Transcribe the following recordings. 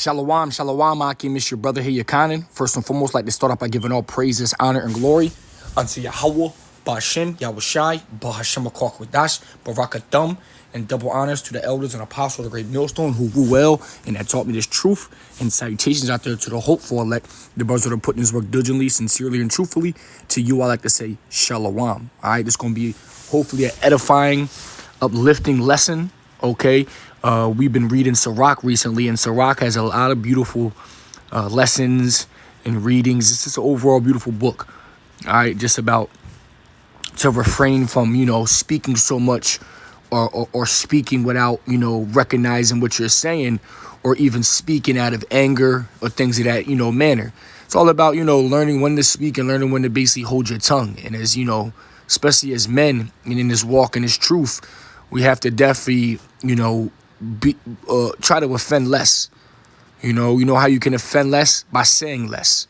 Shalom, shalom, Akim. It's your brother here, Yakanin. First and foremost, like to start off by giving all praises, honor, and glory unto Yahweh, Ba'ashem, Yahushai, Ba'ashem AkwakWadash, Barakathum, and double honors to the elders and apostles of the great millstone who rule well and that taught me this truth. And salutations out there to the hopeful elect, the brothers that are putting this work diligently, sincerely, and truthfully. To you, I like to say shalom. All right, this is going to be hopefully an edifying, uplifting lesson. Okay, we've been reading Sirach recently, and Sirach has a lot of beautiful lessons and readings. It's just an overall beautiful book. All right, just about to refrain from, speaking so much or speaking without, recognizing what you're saying, or even speaking out of anger or things of that, manner. It's all about, learning when to speak and learning when to basically hold your tongue. And as, especially as men and in this walk and this truth, we have to definitely, try to offend less. You know how you can offend less? By saying less.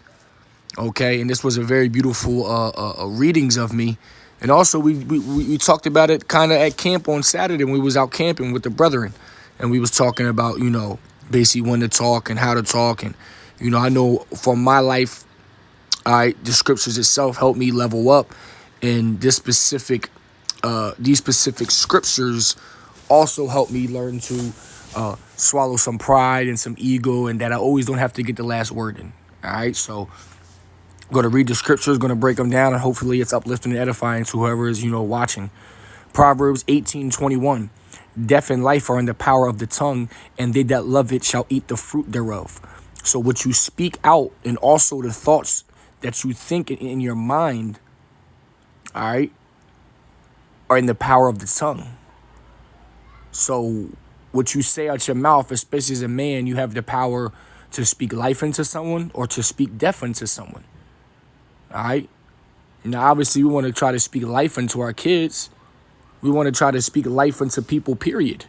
Okay, and this was a very beautiful readings of me. And also, we talked about it kind of at camp on Saturday when we was out camping with the brethren. And we was talking about, basically when to talk and how to talk. And, I know from my life, the scriptures itself helped me level up. And these specific scriptures also helped me learn to swallow some pride and some ego, and that I always don't have to get the last word in. All right, so I'm going to read the scriptures, going to break them down, and hopefully it's uplifting and edifying to whoever is, watching. Proverbs 18:21. Death and life are in the power of the tongue, and they that love it shall eat the fruit thereof. So what you speak out, and also the thoughts that you think in your mind, all right, are in the power of the tongue. So what you say out your mouth, especially as a man, you have the power to speak life into someone or to speak death into someone. All right. Now, obviously, we want to try to speak life into our kids. We want to try to speak life into people, period.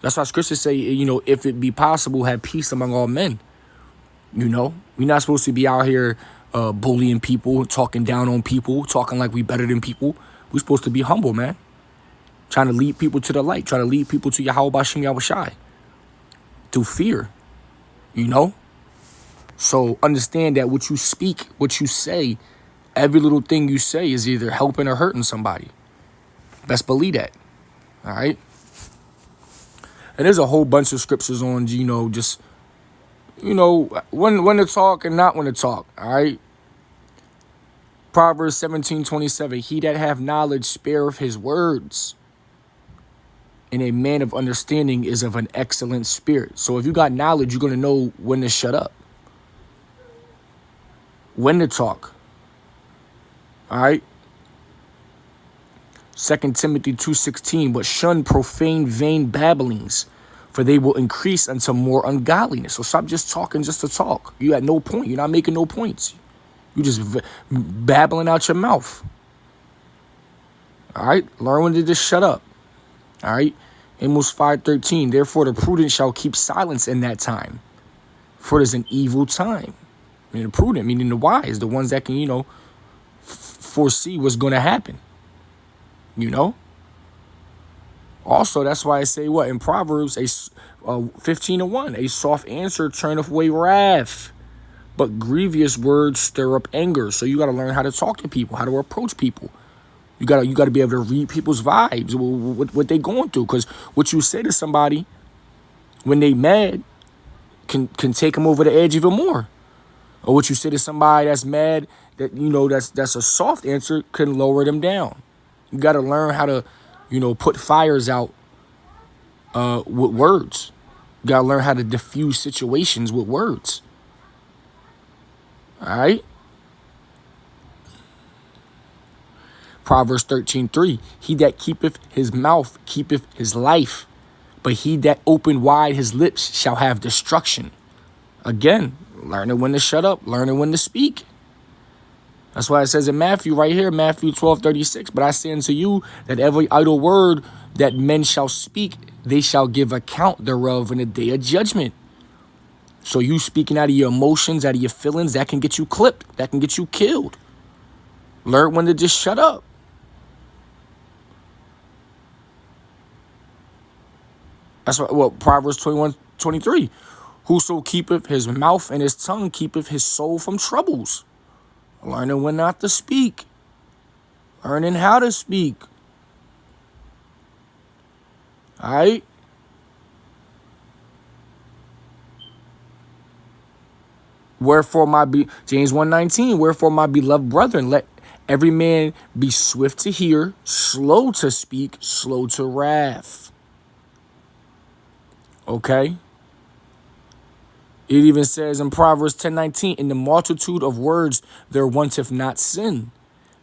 That's why scriptures say, if it be possible, have peace among all men. We're not supposed to be out here bullying people, talking down on people, talking like we better than people. We're supposed to be humble, man. Trying to lead people to the light. Trying to lead people to Yahweh Ba'ashem Yahushai. Through fear. So understand that what you speak, what you say, every little thing you say is either helping or hurting somebody. Best believe that. All right? And there's a whole bunch of scriptures on, just, when to talk and not when to talk. All right? Proverbs 17:27. He that have knowledge spareth his words, and a man of understanding is of an excellent spirit. So if you got knowledge, you're going to know when to shut up, when to talk. All right? 2 Timothy 2:16. But shun profane, vain babblings, for they will increase unto more ungodliness. So stop just talking just to talk. You at no point. You're not making no points. You just babbling out your mouth. All right? Learn when to just shut up. All right? Amos 5:13. Therefore the prudent shall keep silence in that time, for it is an evil time. The prudent, meaning the wise, the ones that can, foresee what's going to happen. Also, that's why I say what? In Proverbs 15:1, a soft answer turneth away wrath, but grievous words stir up anger. So you got to learn how to talk to people, how to approach people. You got to be able to read people's vibes, what they going through. Because what you say to somebody when they mad can take them over the edge even more. Or what you say to somebody that's mad, that that's a soft answer, can lower them down. You got to learn how to, put fires out with words. You got to learn how to diffuse situations with words. All right? Proverbs 13:3. He that keepeth his mouth keepeth his life, but he that open wide his lips shall have destruction. Again, learning when to shut up, learning when to speak. That's why it says in Matthew right here, Matthew 12:36. But I say unto you that every idle word that men shall speak, they shall give account thereof in the day of judgment. So you speaking out of your emotions, out of your feelings, that can get you clipped. That can get you killed. Learn when to just shut up. That's what Proverbs 21:23. Whoso keepeth his mouth and his tongue keepeth his soul from troubles. Learning when not to speak. Learning how to speak. All right? Wherefore James 1:19, wherefore my beloved brethren, let every man be swift to hear, slow to speak, slow to wrath. Okay? It even says in Proverbs 10:19, in the multitude of words there wanteth not sin,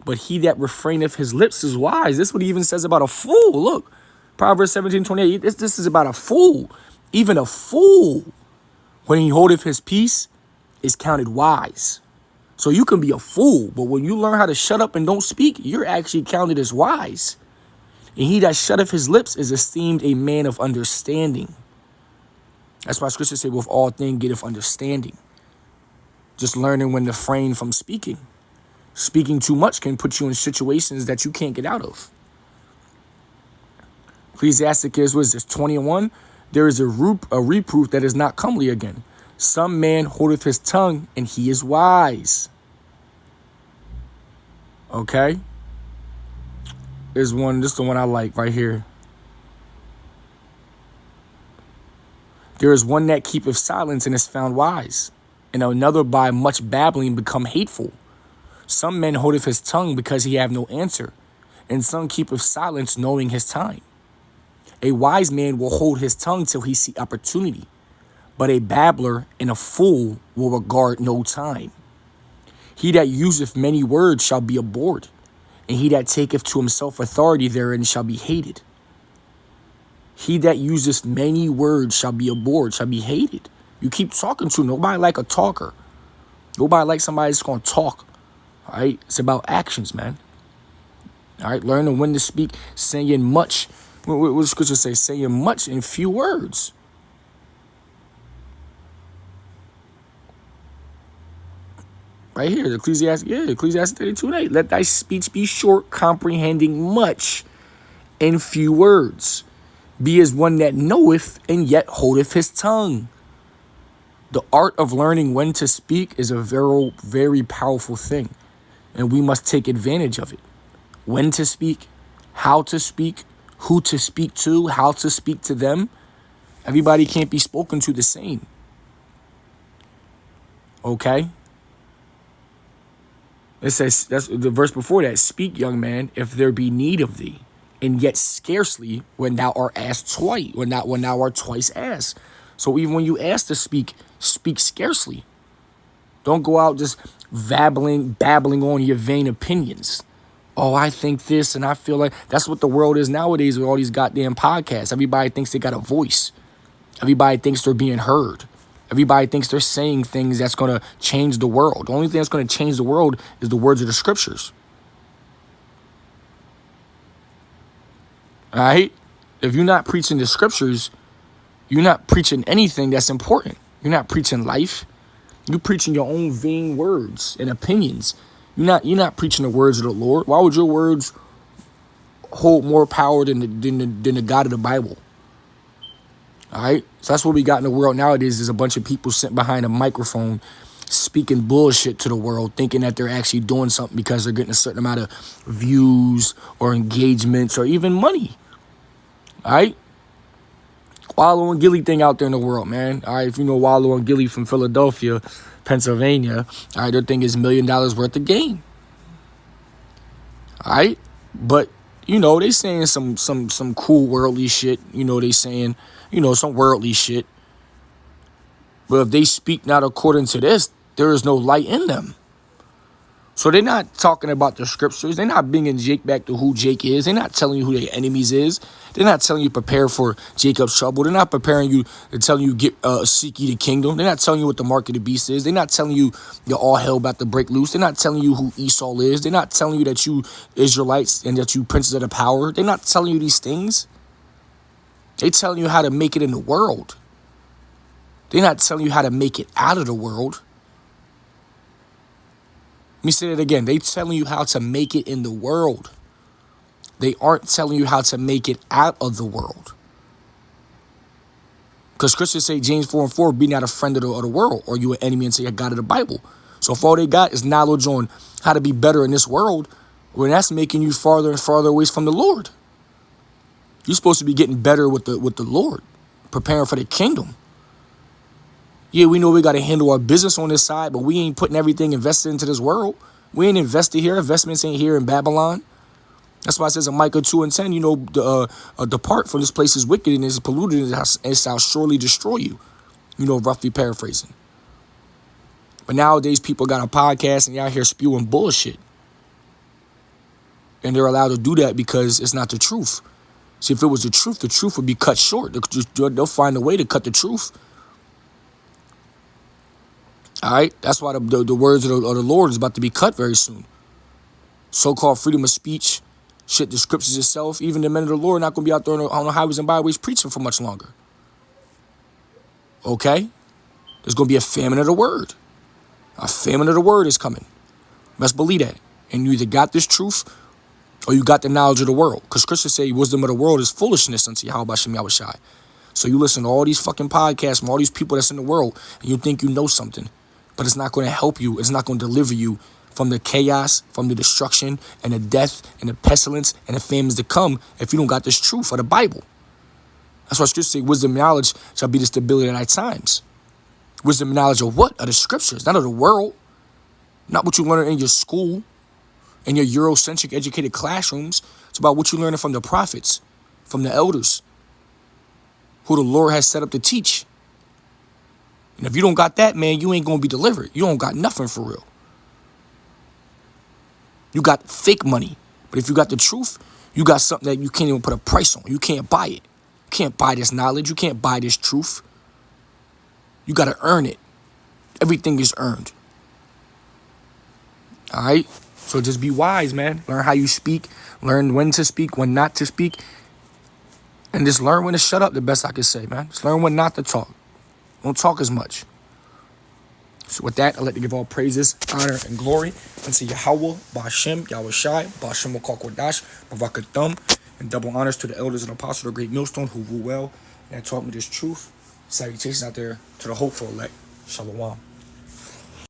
but he that refraineth his lips is wise. This is what he even says about a fool. Look, Proverbs 17:28, this is about a fool. Even a fool, when he holdeth his peace, is counted wise. So you can be a fool, but when you learn how to shut up and don't speak, you're actually counted as wise. And he that shutteth his lips is esteemed a man of understanding. That's why scripture say, with all things getteth understanding. Just learning when to refrain from speaking. Speaking too much can put you in situations that you can't get out of. Ecclesiasticus, what is this, 20:1? There is a reproof that is not comely again. Some man holdeth his tongue, and he is wise. Okay? This is the one I like right here. There is one that keepeth silence and is found wise, and another by much babbling become hateful. Some men holdeth his tongue because he have no answer, and some keepeth silence knowing his time. A wise man will hold his tongue till he see opportunity, but a babbler and a fool will regard no time. He that useth many words shall be abhorred, and he that taketh to himself authority therein shall be hated. He that useth many words shall be abhorred, shall be hated. You keep talking to nobody like a talker. Nobody like somebody that's going to talk. All right? It's about actions, man. All right? Learning when to speak, saying much. What does scripture say? Saying much in few words. Right here, Ecclesiastes 32:8. Let thy speech be short, comprehending much in few words. Be as one that knoweth and yet holdeth his tongue. The art of learning when to speak is a very, very powerful thing, and we must take advantage of it. When to speak, how to speak, who to speak to, how to speak to them. Everybody can't be spoken to the same. Okay? It says, that's the verse before that, speak, young man, if there be need of thee, and yet scarcely when thou art asked twice, when thou art twice asked. So even when you ask to speak, speak scarcely. Don't go out just babbling on your vain opinions. Oh, I think this and I feel like that's what the world is nowadays with all these goddamn podcasts. Everybody thinks they got a voice. Everybody thinks they're being heard. Everybody thinks they're saying things that's going to change the world. The only thing that's going to change the world is the words of the scriptures. All right? If you're not preaching the scriptures, you're not preaching anything that's important. You're not preaching life. You're preaching your own vain words and opinions. You're not preaching the words of the Lord. Why would your words hold more power than the God of the Bible? All right? So that's what we got in the world nowadays is a bunch of people sitting behind a microphone speaking bullshit to the world, thinking that they're actually doing something because they're getting a certain amount of views or engagements or even money. All right? Wallow and Gilly thing out there in the world, man. All right, if you know Wallow and Gilly from Philadelphia, Pennsylvania, all right, their thing is $1 million worth of game. All right? But, you know, they saying some cool worldly shit. You know, they saying, you know, some worldly shit. But if they speak not according to this, there is no light in them. So they're not talking about the scriptures. They're not bringing Jake back to who Jake is. They're not telling you who their enemies is. They're not telling you prepare for Jacob's trouble. They're not preparing you to tell you seek ye the kingdom. They're not telling you what the mark of the beast is. They're not telling you you're all hell about to break loose. They're not telling you who Esau is. They're not telling you that you Israelites and that you princes of the power. They're not telling you these things. They're telling you how to make it in the world. They're not telling you how to make it out of the world. Let me say that again. They're telling you how to make it in the world. They aren't telling you how to make it out of the world. Because Christians say James 4:4, be not a friend of the world, or you an enemy and say a God of the Bible. So if all they got is knowledge on how to be better in this world, well, that's making you farther and farther away from the Lord. You're supposed to be getting better with the Lord, preparing for the kingdom. Yeah, we know we got to handle our business on this side, but we ain't putting everything invested into this world. We ain't invested here. Investments ain't here in Babylon. That's why it says in Micah 2:10, you know, depart from this place is wicked and is polluted and it shall surely destroy you. You know, roughly paraphrasing. But nowadays, people got a podcast and y'all here spewing bullshit. And they're allowed to do that because it's not the truth. See, if it was the truth would be cut short. They'll find a way to cut the truth. All right? That's why the words of the Lord is about to be cut very soon. So-called freedom of speech, shit, the scriptures itself, even the men of the Lord are not going to be out there on the highways and byways preaching for much longer. Okay? There's going to be a famine of the word. A famine of the word is coming. Let's believe that. And you either got this truth or you got the knowledge of the world. Because Christians say wisdom of the world is foolishness unto Yahweh Shem Yahushai. So you listen to all these fucking podcasts from all these people that's in the world and you think you know something. But it's not going to help you. It's not going to deliver you from the chaos, from the destruction, and the death, and the pestilence, and the famines to come if you don't got this truth of the Bible. That's why scriptures say wisdom and knowledge shall be the stability of thy times. Wisdom and knowledge of what? Of the scriptures, not of the world. Not what you learn in your school, in your Eurocentric educated classrooms. It's about what you learning from the prophets, from the elders, who the Lord has set up to teach. And if you don't got that, man, you ain't going to be delivered. You don't got nothing for real. You got fake money. But if you got the truth, you got something that you can't even put a price on. You can't buy it. You can't buy this knowledge. You can't buy this truth. You got to earn it. Everything is earned. All right? So just be wise, man. Learn how you speak. Learn when to speak, when not to speak. And just learn when to shut up, the best I can say, man. Just learn when not to talk. Don't talk as much. So with that, I'd like to give all praises, honor, and glory unto Yahweh, Ba'ashem, Yahushai, Ba'ashem Kodash, Bavakathum, and double honors to the elders and apostles of the great millstone who rule well and taught me this truth. Salutations out there to the hopeful elect. Shalom.